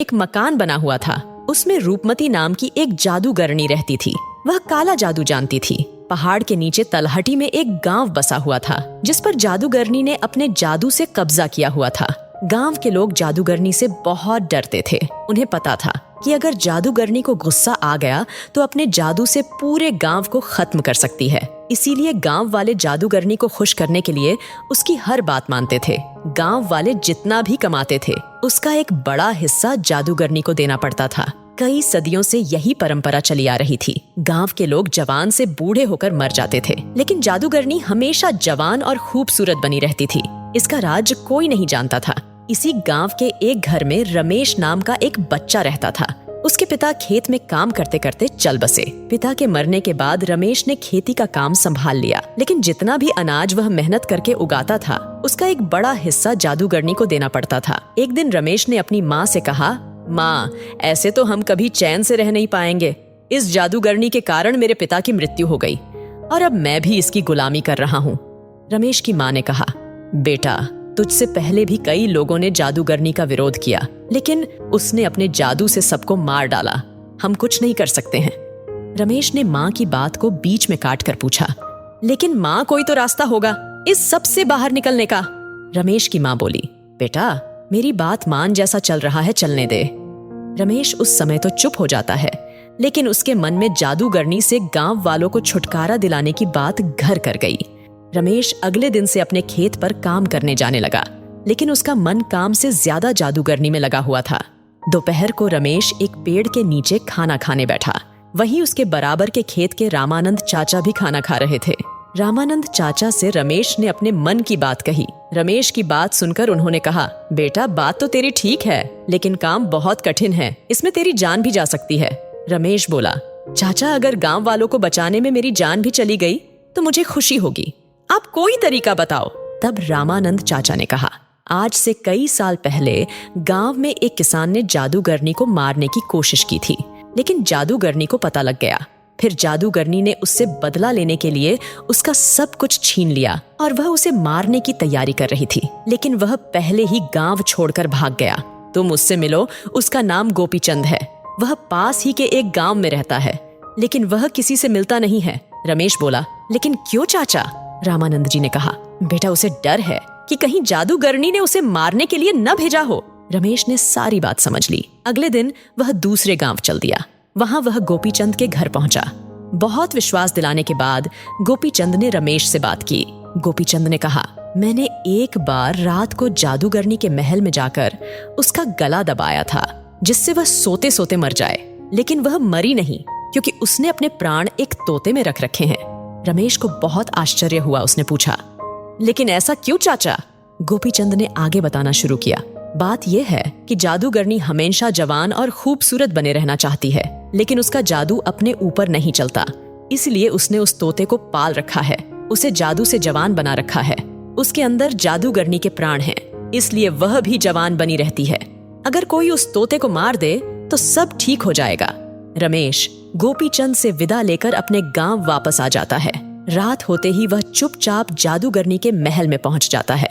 एक मकान बना हुआ था। उसमें रूपमती नाम की एक जादूगरनी रहती थी। वह काला जादू जानती थी। पहाड़ के नीचे तलहटी में एक गांव बसा हुआ था, जिस पर जादूगरनी ने अपने जादू से कब्जा किया हुआ था। गांव के लोग जादूगरनी से बहुत डरते थे। उन्हें पता था कि अगर जादूगरनी को गुस्सा आ गया तो अपने जादू से पूरे गांव को खत्म कर सकती है। इसीलिए गांव वाले जादूगरनी को खुश करने के लिए उसकी हर बात मानते थे। गांव वाले जितना भी कमाते थे, उसका एक बड़ा हिस्सा जादूगरनी को देना पड़ता था। कई सदियों से यही परंपरा चली आ रही थी। गांव के लोग जवान से बूढ़े होकर मर जाते थे, लेकिन जादूगरनी हमेशा जवान और खूबसूरत बनी रहती थी। इसका राज कोई नहीं जानता था। इसी गांव के एक घर में रमेश नाम का एक बच्चा रहता था। उसके पिता खेत में काम करते करते चल बसे। पिता के मरने के बाद रमेश ने खेती का काम संभाल लिया, लेकिन जितना भी अनाज वह मेहनत करके उगाता था, उसका एक बड़ा हिस्सा जादूगरनी को देना पड़ता था। एक दिन रमेश ने अपनी माँ से कहा, माँ, ऐसे तो हम कभी चैन से रह नहीं पाएंगे। इस जादूगरनी के कारण मेरे पिता की मृत्यु हो गई और अब मैं भी इसकी गुलामी कर रहा हूँ। रमेश की माँ ने कहा, बेटा, तुझसे पहले भी कई लोगों ने जादूगरनी का विरोध किया, लेकिन उसने अपने जादू से सबको मार डाला। हम कुछ नहीं कर सकते हैं। रमेश ने माँ की बात को बीच में काट कर पूछा, लेकिन माँ, कोई तो रास्ता होगा इस सब से बाहर निकलने का। रमेश की माँ बोली, बेटा, मेरी बात मान, जैसा चल रहा है चलने दे। रमेश उस समय तो चुप हो जाता है, लेकिन उसके मन में जादूगरनी से गांव वालों को छुटकारा दिलाने की बात घर कर गई। रमेश अगले दिन से अपने खेत पर काम करने जाने लगा, लेकिन उसका मन काम से ज्यादा जादूगरनी में लगा हुआ था। दोपहर को रमेश एक पेड़ के नीचे खाना खाने बैठा। वहीं उसके बराबर के खेत के रामानंद चाचा भी खाना खा रहे थे। रामानंद चाचा से रमेश ने अपने मन की बात कही। रमेश की बात सुनकर उन्होंने कहा, बेटा, बात तो तेरी ठीक है, लेकिन काम बहुत कठिन है। इसमें तेरी जान भी जा सकती है। रमेश बोला, चाचा, अगर गांव वालों को बचाने में मेरी जान भी चली गई तो मुझे खुशी होगी। आप कोई तरीका बताओ। तब रामानंद चाचा ने कहा, आज से कई साल पहले गांव में एक किसान ने जादूगरनी को मारने की कोशिश की थी, लेकिन जादूगरनी को पता लग गया। फिर जादूगरनी ने उससे बदला लेने के लिए उसका सब कुछ छीन लिया और वह उसे मारने की तैयारी कर रही थी, लेकिन वह पहले ही गांव छोड़कर भाग गया। तुम उससे मिलो। उसका नाम गोपीचंद है। वह पास ही के एक गांव में रहता है, लेकिन वह किसी से मिलता नहीं है। रमेश बोला, लेकिन क्यों चाचा? रामानंद जी ने कहा, बेटा, उसे डर है कि कहीं जादूगरनी ने उसे मारने के लिए न भेजा हो। रमेश ने सारी बात समझ ली। अगले दिन वह दूसरे गांव चल दिया। वहां वह गोपीचंद के घर पहुंचा। बहुत विश्वास दिलाने के बाद गोपीचंद ने रमेश से बात की। गोपीचंद ने कहा, मैंने एक बार रात को जादूगरनी के महल में जाकर उसका गला दबाया था, जिससे वह सोते सोते मर जाए, लेकिन वह मरी नहीं, क्योंकि उसने अपने प्राण एक तोते में रख रखे हैं। रमेश को बहुत आश्चर्य हुआ। उसने पूछा, लेकिन ऐसा क्यों चाचा? गोपीचंद ने आगे बताना शुरू किया। बात यह है कि जादूगरनी हमेशा जवान और खूबसूरत बने रहना चाहती है, लेकिन उसका जादू अपने ऊपर नहीं चलता। इसलिए उसने उस तोते को पाल रखा है, उसे जादू से जवान बना रखा है। उसके अंदर जादूगरनी के प्राण हैं, इसलिए वह भी जवान बनी रहती है। अगर कोई उस तोते को मार दे तो सब ठीक हो जाएगा। रमेश गोपीचंद से विदा लेकर अपने गांव वापस आ जाता है। रात होते ही वह चुपचाप जादूगरनी के महल में पहुंच जाता है।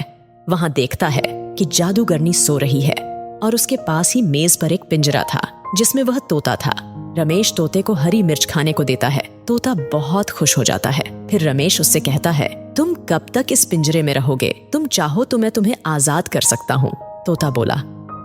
वहां देखता है कि जादूगरनी सो रही है और उसके पास ही मेज पर एक पिंजरा था, जिसमें वह तोता था। रमेश तोते को हरी मिर्च खाने को देता है। तोता बहुत खुश हो जाता है। फिर रमेश उससे कहता है, तुम कब तक इस पिंजरे में रहोगे? तुम चाहो तो मैं तुम्हें आजाद कर सकता हूँ। तोता बोला,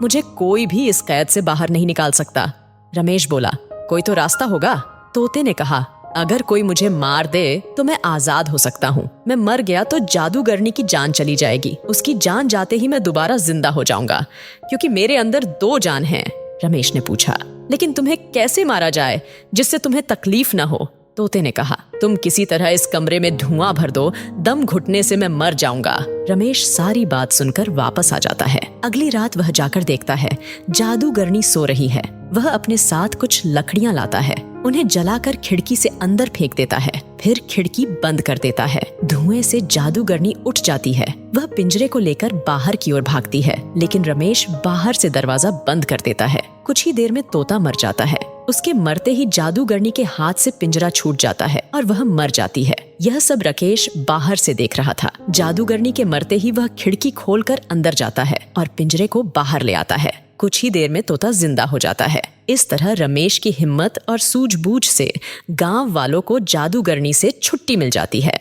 मुझे कोई भी इस कैद से बाहर नहीं निकाल सकता। रमेश बोला, कोई तो रास्ता होगा। तोते ने कहा, अगर कोई मुझे मार दे तो मैं आजाद हो सकता हूँ। मैं मर गया तो जादूगरनी की जान चली जाएगी। उसकी जान जाते ही मैं दोबारा जिंदा हो जाऊंगा, क्योंकि मेरे अंदर 2 जान हैं। रमेश ने पूछा, लेकिन तुम्हें कैसे मारा जाए जिससे तुम्हें तकलीफ न हो? तोते ने कहा, तुम किसी तरह इस कमरे में धुआं भर दो, दम घुटने से मैं मर जाऊंगा। रमेश सारी बात सुनकर वापस आ जाता है। अगली रात वह जाकर देखता है जादूगरनी सो रही है। वह अपने साथ कुछ लकड़ियां लाता है, उन्हें जलाकर खिड़की से अंदर फेंक देता है, फिर खिड़की बंद कर देता है। धुएं से जादूगरनी उठ जाती है। वह पिंजरे को लेकर बाहर की ओर भागती है, लेकिन रमेश बाहर से दरवाजा बंद कर देता है। कुछ ही देर में तोता मर जाता है। उसके मरते ही जादूगरनी के हाथ से पिंजरा छूट जाता है और वह मर जाती है। यह सब राकेश बाहर से देख रहा था। जादूगरनी के मरते ही वह खिड़की खोलकर अंदर जाता है और पिंजरे को बाहर ले आता है। कुछ ही देर में तोता जिंदा हो जाता है। इस तरह रमेश की हिम्मत और सूझबूझ से गांव वालों को जादूगरनी से छुट्टी मिल जाती है।